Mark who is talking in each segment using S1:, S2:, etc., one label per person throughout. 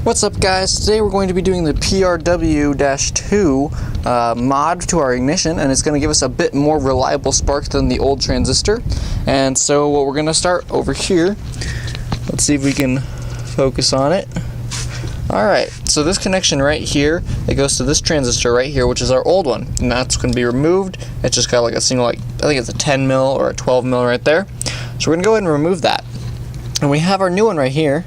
S1: What's up, guys? Today we're going to be doing the PRW-2 mod to our ignition, and it's going to give us a bit more reliable spark than the old transistor. And so what we're going to start over here, let's see if we can focus on it. Alright, so this connection right here, it goes to this transistor right here, which is our old one, and that's going to be removed. It's just got like a single, I think it's a 10 mil or a 12 mil right there. So we're going to go ahead and remove that. And we have our new one right here.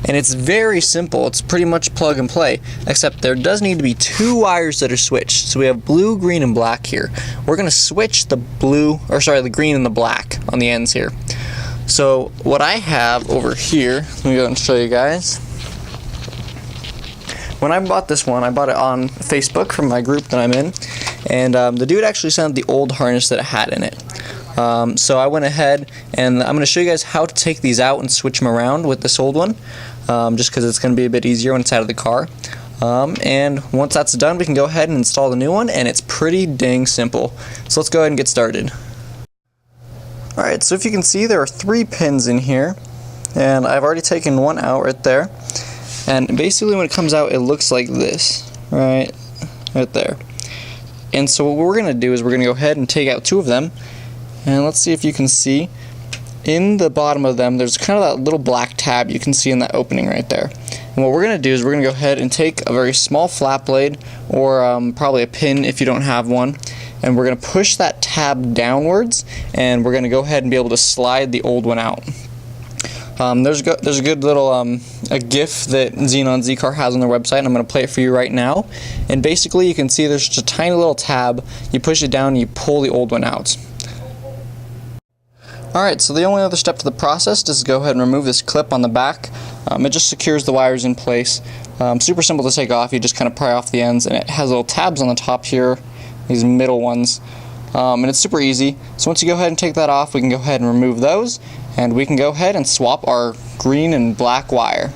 S1: And it's very simple. It's pretty much plug and play, except there does need to be two wires that are switched. So we have blue, green, and black here. We're going to switch the the green and the black on the ends here. So what I have over here, let me go and show you guys. When I bought this one, I bought it on Facebook from my group that I'm in, and the dude actually sent the old harness that it had in it. So I went ahead and I'm going to show you guys how to take these out and switch them around with this old one, just because it's going to be a bit easier when it's out of the car. And once that's done, we can go ahead and install the new one, and it's pretty dang simple. So let's go ahead and get started. Alright, so if you can see, there are 3 pins in here, and I've already taken one out right there. And basically when it comes out, it looks like this, right there. And so what we're going to do is we're going to go ahead and take out 2 of them. And let's see if you can see, in the bottom of them, there's kind of that little black tab you can see in that opening right there. And what we're going to do is we're going to go ahead and take a very small flat blade, or probably a pin if you don't have one, and we're going to push that tab downwards, and we're going to go ahead and be able to slide the old one out. There's a good little a GIF that Z Car has on their website, and I'm going to play it for you right now. And basically you can see there's just a tiny little tab. You push it down and you pull the old one out. Alright, so the only other step to the process is to go ahead and remove this clip on the back. It just secures the wires in place. Super simple to take off. You just kind of pry off the ends, and it has little tabs on the top here, these middle ones. And it's super easy. So once you go ahead and take that off, we can go ahead and remove those, and we can go ahead and swap our green and black wire.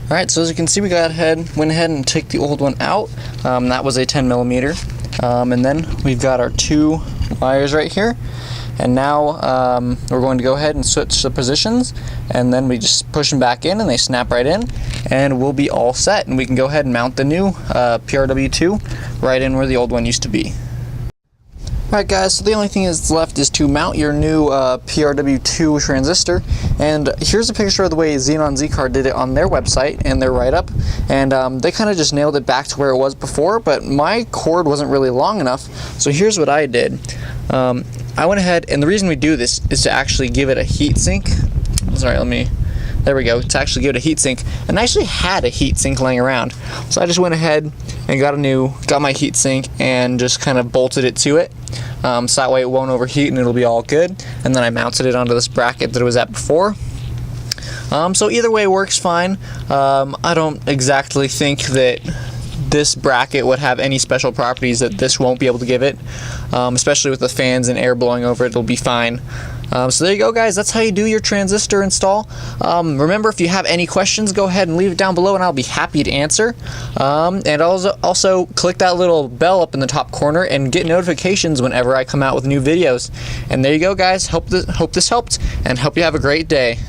S1: Alright, so as you can see, we went ahead and took the old one out. That was a 10 millimeter. And then we've got our 2 wires right here. And now we're going to go ahead and switch the positions, and then we just push them back in and they snap right in, and we'll be all set, and we can go ahead and mount the new PRW-2 right in where the old one used to be. Alright, guys, so the only thing that's left is to mount your new PRW-2 transistor, and here's a picture of the way Z Car did it on their website and their write-up, and they kind of just nailed it back to where it was before, but my cord wasn't really long enough, so here's what I did. I went ahead, and the reason we do this is to actually give it a heat sink. Sorry, there we go, to actually give it a heat sink. And I actually had a heat sink laying around. So I just went ahead and got my heat sink and just kind of bolted it to it. So that way it won't overheat and it'll be all good. And then I mounted it onto this bracket that it was at before. So either way works fine. I don't exactly think that this bracket would have any special properties that this won't be able to give it, especially with the fans and air blowing over it. It'll be fine. So there you go, guys. That's how you do your transistor install. Remember, if you have any questions, go ahead and leave it down below and I'll be happy to answer. And also click that little bell up in the top corner and get notifications whenever I come out with new videos. And there you go, guys. Hope this helped, and hope you have a great day.